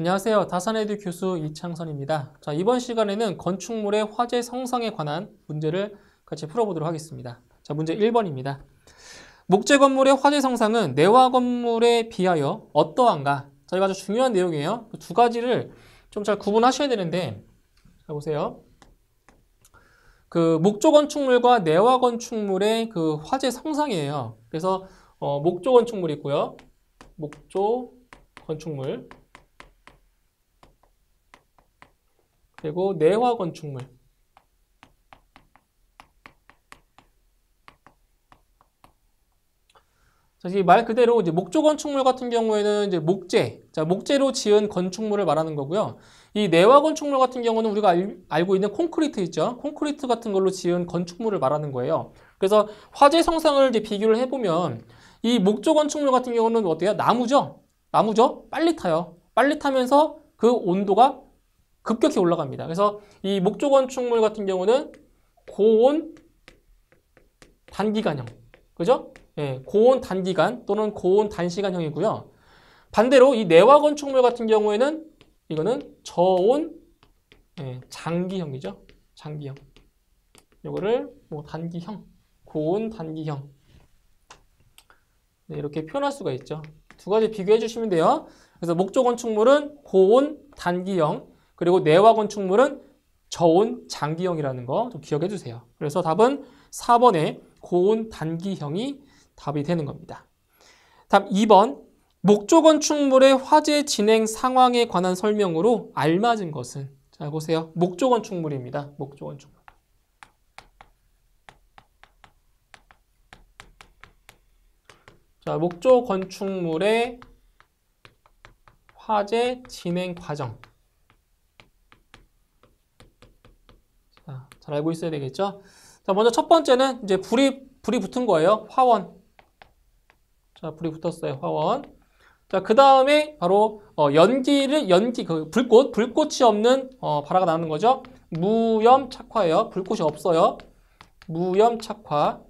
안녕하세요. 다산에듀 교수 이창선입니다. 자, 이번 시간에는 건축물의 화재 성상에 관한 문제를 같이 풀어보도록 하겠습니다. 자, 문제 1번입니다. 목재 건물의 화재 성상은 내화 건물에 비하여 어떠한가? 자, 이거 아주 중요한 내용이에요. 두 가지를 좀 잘 구분하셔야 되는데, 자, 보세요. 그 목조 건축물과 내화 건축물의 그 화재 성상이에요. 그래서 목조 건축물이 있고요. 목조 건축물. 그리고 내화 건축물. 자, 이 말 그대로 이제 목조 건축물 같은 경우에는 이제 목재, 자, 목재로 지은 건축물을 말하는 거고요. 이 내화 건축물 같은 경우는 우리가 알고 있는 콘크리트 있죠? 콘크리트 같은 걸로 지은 건축물을 말하는 거예요. 그래서 화재 성상을 이제 비교를 해보면 이 목조 건축물 같은 경우는 어때요? 나무죠? 나무죠? 빨리 타요. 빨리 타면서 그 온도가 급격히 올라갑니다. 그래서 이 목조 건축물 같은 경우는 고온 단기간형, 그죠? 예, 고온 단기간 또는 고온 단시간형이고요. 반대로 이 내화 건축물 같은 경우에는 이거는 저온 장기형이죠. 장기형. 이거를 뭐 단기형, 고온 단기형. 네, 이렇게 표현할 수가 있죠. 두 가지 비교해 주시면 돼요. 그래서 목조 건축물은 고온 단기형, 그리고 내화 건축물은 저온 장기형이라는 거 좀 기억해 주세요. 그래서 답은 4번의 고온 단기형이 답이 되는 겁니다. 답 2번, 목조 건축물의 화재 진행 상황에 관한 설명으로 알맞은 것은? 자, 보세요. 목조 건축물입니다. 목조 건축물. 자, 목조 건축물의 화재 진행 과정. 자, 잘 알고 있어야 되겠죠? 자, 먼저 첫 번째는 이제 불이 붙은 거예요. 화원. 자, 불이 붙었어요. 화원. 자, 그 다음에 바로 불꽃이 없는 발화가 나오는 거죠. 무염 착화예요. 불꽃이 없어요. 무염 착화.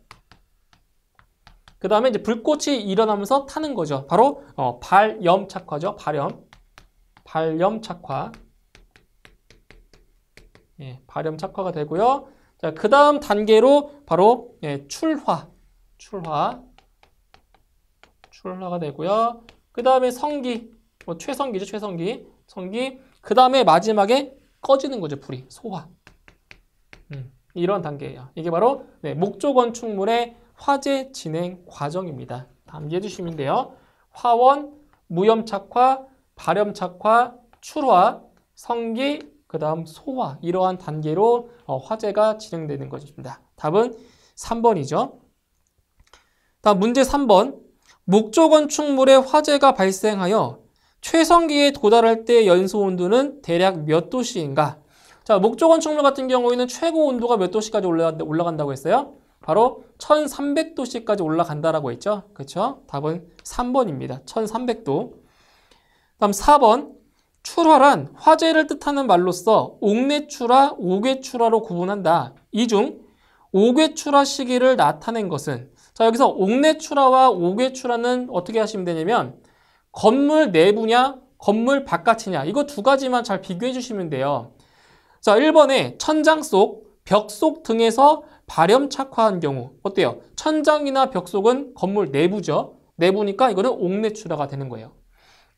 그 다음에 이제 불꽃이 일어나면서 타는 거죠. 바로 발염 착화죠. 발염 착화. 예, 발염 착화가 되고요. 자, 그 다음 단계로 바로 출화가 되고요. 그 다음에 성기, 최성기죠, 최성기. 그 다음에 마지막에 꺼지는 거죠, 불이. 소화. 이런 단계예요. 이게 바로 목조 건축물의 화재 진행 과정입니다. 암기해 주시면 돼요. 화원, 무염 착화, 발염 착화, 출화, 성기, 그 다음 소화, 이러한 단계로 화재가 진행되는 것입니다. 답은 3번이죠. 다음 문제 3번. 목조 건축물의 화재가 발생하여 최성기에 도달할 때 연소 온도는 대략 몇 도씨인가? 자, 목조 건축물 같은 경우에는 최고 온도가 몇 도씨까지 올라간다고 했어요? 바로 1300도씨까지 올라간다라고 했죠. 그렇죠? 답은 3번입니다. 1300도. 다음 4번. 출화란 화재를 뜻하는 말로써 옥내출화, 옥외출화로 구분한다. 이 중 옥외출화 시기를 나타낸 것은? 자, 여기서 옥내출화와 옥외출화는 어떻게 하시면 되냐면 건물 내부냐 건물 바깥이냐, 이거 두 가지만 잘 비교해 주시면 돼요. 자, 1번에 천장 속, 벽 속 등에서 발염 착화한 경우 어때요? 천장이나 벽 속은 건물 내부죠. 내부니까 이거는 옥내출화가 되는 거예요.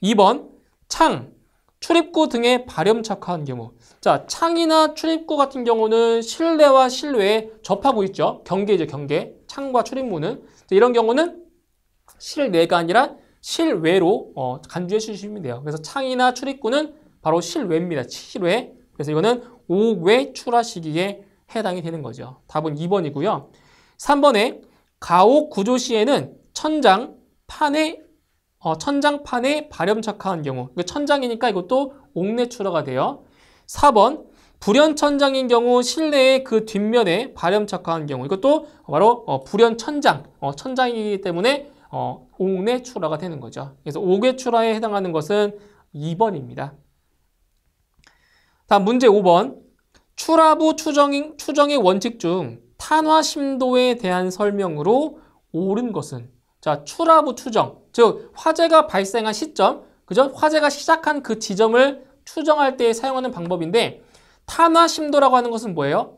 2번 창, 출입구 등에 발염 착화한 경우. 자, 창이나 출입구 같은 경우는 실내와 실외에 접하고 있죠. 경계죠, 경계. 창과 출입문은. 자, 이런 경우는 실내가 아니라 실외로 간주해 주시면 돼요. 그래서 창이나 출입구는 바로 실외입니다. 실외. 그래서 이거는 옥외 출화 시기에 해당이 되는 거죠. 답은 2번이고요. 3번에 가옥 구조 시에는 천장판에 발염 착화한 경우. 천장이니까 이것도 옥내출화가 돼요. 4번 불연 천장인 경우 실내의 그 뒷면에 발염 착화한 경우. 이것도 바로 불연 천장. 천장이기 때문에 옥내출화가 되는 거죠. 그래서 옥외출화에 해당하는 것은 2번입니다. 다음 문제 5번. 출하부 추정의 원칙 중 탄화 심도에 대한 설명으로 옳은 것은? 자, 출하부 추정, 즉 화재가 발생한 시점, 그죠? 화재가 시작한 그 지점을 추정할 때 사용하는 방법인데 탄화 심도라고 하는 것은 뭐예요?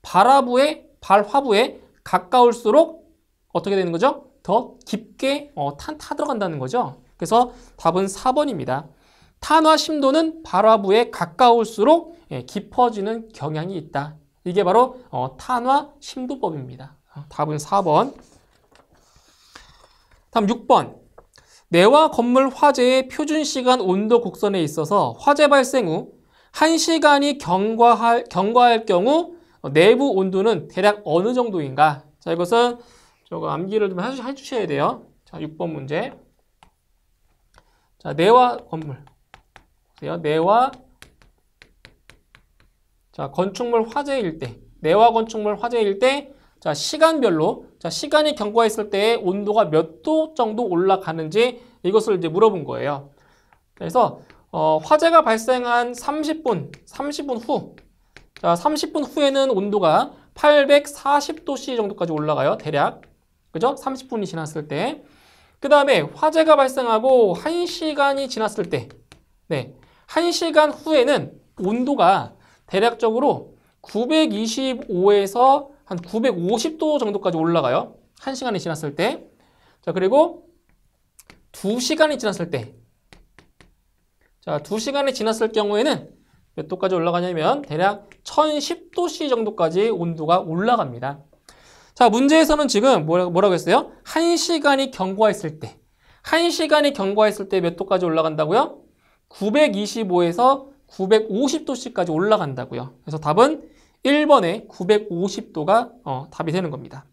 발화부에 가까울수록 어떻게 되는 거죠? 더 깊게 타 들어간다는 거죠. 그래서 답은 4번입니다. 탄화 심도는 발화부에 가까울수록 깊어지는 경향이 있다. 이게 바로 탄화 심도법입니다. 답은 4번. 다음 6번. 내화 건물 화재의 표준 시간 온도 곡선에 있어서 화재 발생 후 1시간이 경과할 경우 내부 온도는 대략 어느 정도인가? 자, 이것은 저거 암기를 좀 해주셔야 돼요. 자, 6번 문제. 자, 내화 건물. 내화 자, 건축물 화재일 때, 내화 건축물 화재일 때, 자, 시간별로, 자, 시간이 경과했을 때 온도가 몇 도 정도 올라가는지 이것을 이제 물어본 거예요. 그래서, 화재가 발생한 30분 후, 자, 30분 후에는 온도가 840도C 정도까지 올라가요, 대략. 그죠? 30분이 지났을 때. 그 다음에 화재가 발생하고 1시간이 지났을 때, 네, 1시간 후에는 온도가 대략적으로 925에서 한 950도 정도까지 올라가요. 1시간이 지났을 때. 자, 그리고 2시간이 지났을 때. 자, 2시간이 지났을 경우에는 몇 도까지 올라가냐면 대략 1010도씨 정도까지 온도가 올라갑니다. 자, 문제에서는 지금 뭐라고 했어요? 1시간이 경과했을 때. 1시간이 경과했을 때 몇 도까지 올라간다고요? 925에서 950도씨까지 올라간다고요. 그래서 답은 1번에 950도가 답이 되는 겁니다.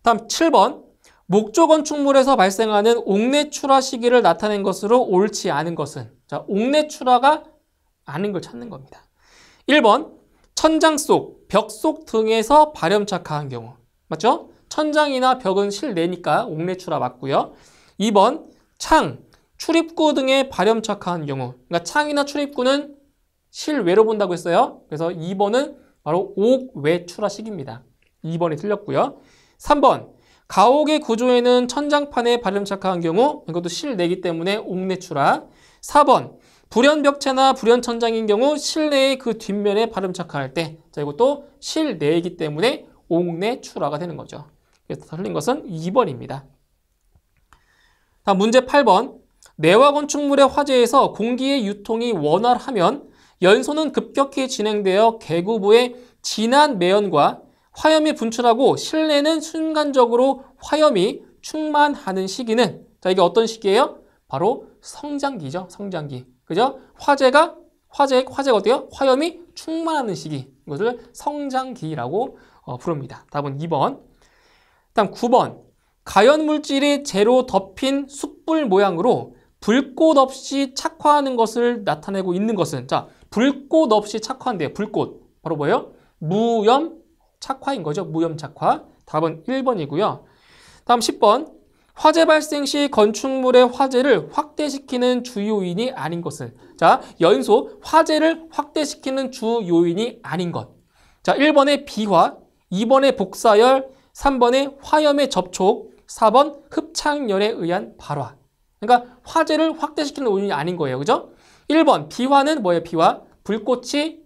다음 7번. 목조 건축물에서 발생하는 옥내출하 시기를 나타낸 것으로 옳지 않은 것은? 자, 옥내출하가 아닌 걸 찾는 겁니다. 1번. 천장 속, 벽 속 등에서 발염착화한 경우. 맞죠? 천장이나 벽은 실내니까 옥내출하 맞고요. 2번. 창, 출입구 등에 발염착화한 경우. 그러니까 창이나 출입구는 실외로 본다고 했어요. 그래서 2번은 바로 옥외 출하식입니다. 2번이 틀렸고요. 3번. 가옥의 구조에는 천장판에 발염착화한 경우. 이것도 실내이기 때문에 옥내 출하. 4번. 불연벽체나 불연천장인 경우 실내의 그 뒷면에 발염착화할 때. 자, 이것도 실내이기 때문에 옥내 출하가 되는 거죠. 그래서 틀린 것은 2번입니다. 다음 문제 8번. 내화 건축물의 화재에서 공기의 유통이 원활하면 연소는 급격히 진행되어 계구부의 진한 매연과 화염이 분출하고 실내는 순간적으로 화염이 충만하는 시기는, 자, 이게 어떤 시기예요? 바로 성장기죠. 성장기. 그죠? 화재가 어때요? 화염이 충만하는 시기. 이것을 성장기라고 부릅니다. 답은 2번. 다음 9번. 가연 물질이 재로 덮인 숯불 모양으로 불꽃 없이 착화하는 것을 나타내고 있는 것은, 자, 불꽃 없이 착화한대요. 불꽃. 바로 뭐예요? 무염 착화인 거죠. 무염 착화. 답은 1번이고요. 다음 10번. 화재 발생 시 건축물의 화재를 확대시키는 주 요인이 아닌 것은, 자, 연소 화재를 확대시키는 주 요인이 아닌 것. 자, 1번의 비화, 2번의 복사열, 3번의 화염의 접촉, 4번 흡착열에 의한 발화. 그러니까 화재를 확대시키는 요인이 아닌 거예요. 그죠? 1번 비화는 뭐예요? 비화. 불꽃이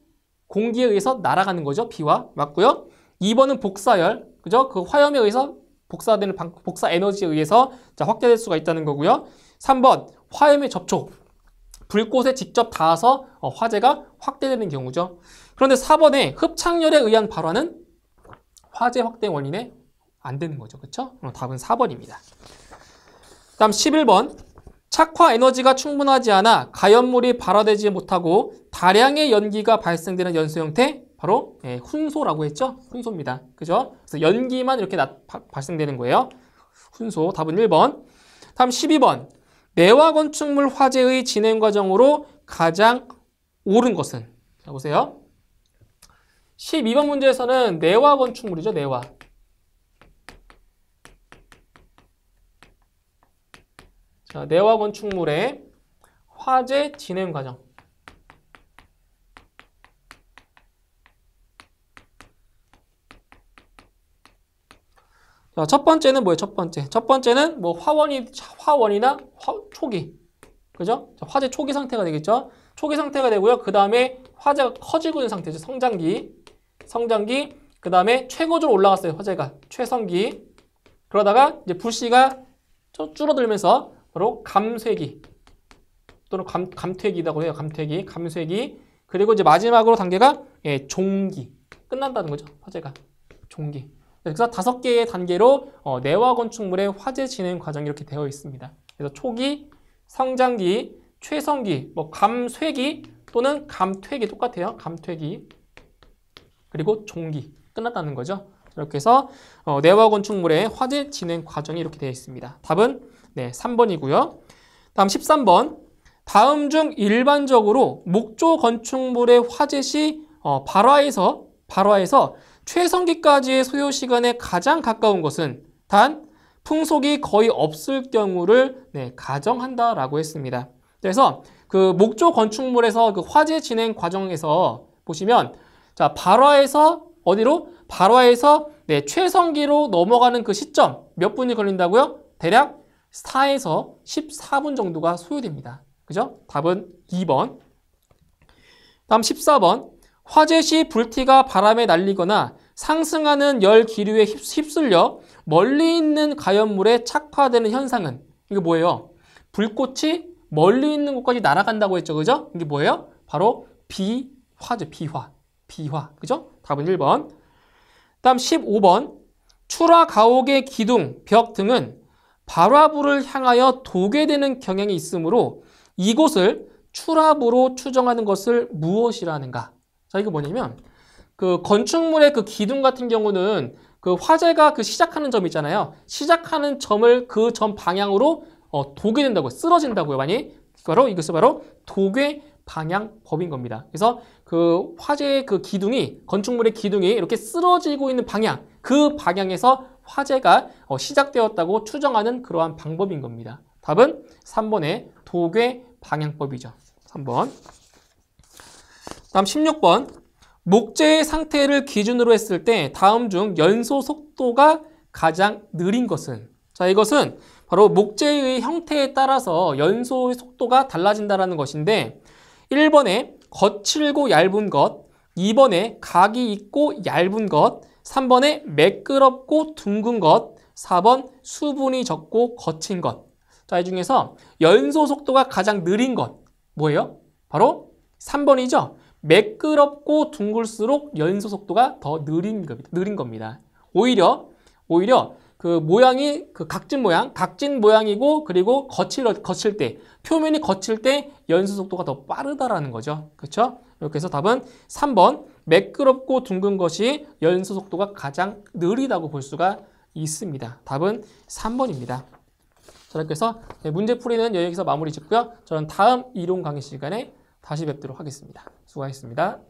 공기에 의해서 날아가는 거죠. 비화. 맞고요. 2번은 복사열. 그죠? 그 화염에 의해서 복사되는 복사 에너지에 의해서 자, 확대될 수가 있다는 거고요. 3번 화염의 접촉. 불꽃에 직접 닿아서 화재가 확대되는 경우죠. 그런데 4번에 흡착열에 의한 발화는 화재 확대 원인에 안 되는 거죠. 그렇죠? 답은 4번입니다. 다음 11번. 착화 에너지가 충분하지 않아 가연물이 발화되지 못하고 다량의 연기가 발생되는 연소 형태, 바로 훈소라고 했죠? 훈소입니다. 그죠? 그래서 연기만 이렇게 발생되는 거예요. 훈소. 답은 1번. 다음 12번. 내화 건축물 화재의 진행 과정으로 가장 옳은 것은? 자, 보세요. 12번 문제에서는 내화 건축물이죠. 내화. 자, 내화 건축물의 화재 진행 과정. 자, 첫 번째는 뭐예요? 첫 번째. 첫 번째는 뭐 화원이나 초기. 그죠? 자, 화재 초기 상태가 되겠죠? 초기 상태가 되고요. 그 다음에 화재가 커지고 있는 상태죠. 성장기. 그 다음에 최고조로 올라갔어요. 화재가. 최성기. 그러다가 이제 불씨가 줄어들면서 바로 감쇄기. 또는 감퇴기라고 해요. 감쇄기. 그리고 이제 마지막으로 단계가 종기. 끝난다는 거죠. 화재가. 종기. 그래서 5개의 단계로 내화 건축물의 화재 진행 과정이 이렇게 되어 있습니다. 그래서 초기, 성장기, 최성기, 뭐 감쇄기 또는 감퇴기 똑같아요. 감퇴기. 그리고 종기. 끝났다는 거죠. 이렇게 해서 내화 건축물의 화재 진행 과정이 이렇게 되어 있습니다. 답은 3번이고요. 다음 13번. 다음 중 일반적으로 목조 건축물의 화재 시 발화에서 최성기까지의 소요 시간에 가장 가까운 것은 단 풍속이 거의 없을 경우를 가정한다라고 했습니다. 그래서 그 목조 건축물에서 그 화재 진행 과정에서 보시면 자, 발화에서 어디로? 발화에서 최성기로 넘어가는 그 시점 몇 분이 걸린다고요? 대략 4에서 14분 정도가 소요됩니다. 그죠? 답은 2번. 다음 14번. 화재 시 불티가 바람에 날리거나 상승하는 열 기류에 휩쓸려 멀리 있는 가연물에 착화되는 현상은 이게 뭐예요? 불꽃이 멀리 있는 곳까지 날아간다고 했죠. 그죠? 이게 뭐예요? 바로 비화죠. 비화. 그죠? 답은 1번. 다음 15번. 출하 가옥의 기둥, 벽 등은 발화부를 향하여 도게 되는 경향이 있으므로 이곳을 출하부로 추정하는 것을 무엇이라는가? 자, 이거 뭐냐면 그 건축물의 그 기둥 같은 경우는 그 화재가 그 시작하는 점 있잖아요. 시작하는 점을 그 점 방향으로 도게 된다고 쓰러진다고요. 많이 이것이 바로 도괴 방향법인 겁니다. 그래서 그 화재의 그 기둥이 건축물의 기둥이 이렇게 쓰러지고 있는 방향 그 방향에서 화재가 시작되었다고 추정하는 그러한 방법인 겁니다. 답은 3번의 도괴 방향법이죠. 3번. 다음 16번. 목재의 상태를 기준으로 했을 때 다음 중 연소 속도가 가장 느린 것은? 자, 이것은 바로 목재의 형태에 따라서 연소 속도가 달라진다는 것인데 1번에 거칠고 얇은 것, 2번에 각이 있고 얇은 것, 3번에 매끄럽고 둥근 것, 4번 수분이 적고 거친 것. 자, 이 중에서 연소 속도가 가장 느린 것 뭐예요? 바로 3번이죠. 매끄럽고 둥글수록 연소 속도가 더 느린 겁니다. 오히려 그 모양이 그 각진 모양이고 그리고 거칠 때 표면이 거칠 때 연소 속도가 더 빠르다라는 거죠. 그렇죠? 이렇게 해서 답은 3번 매끄럽고 둥근 것이 연소 속도가 가장 느리다고 볼 수가 있습니다. 답은 3번입니다. 자, 이렇게 해서 문제풀이는 여기서 마무리 짓고요. 저는 다음 이론 강의 시간에 다시 뵙도록 하겠습니다. 수고하셨습니다.